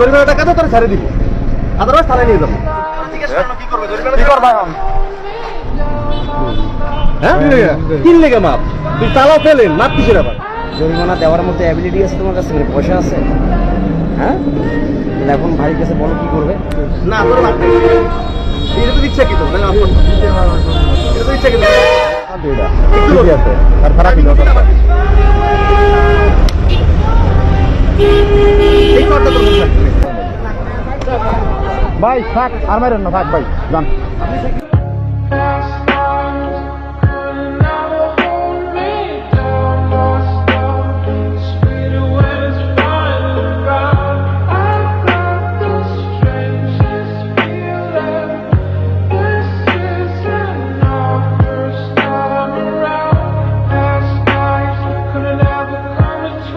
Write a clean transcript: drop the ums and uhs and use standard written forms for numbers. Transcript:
জরিমানা টাকা তো তোর ছেড়ে দিব, আদারওয়াইজ থানায় নিয়ে যাবো। কি করবে এখন? হ্যাঁ তিন লেগে মাপ, তুই তালাও পেলেন মাপ কিসের আবার? জরিমানা দেওয়ার মতো অ্যাবিলিটি আছে তোমার কাছে, মানে পয়সা আছে? হ্যাঁ, এখন ভাইয়ের কাছে বলো কি করবে। না তোর মাপ নেই, এটা তো ইচ্ছা কি তো এটা তো ইচ্ছা কি আর খারাপ ভাই থাক আর মারেন না, থাক ভাই যান।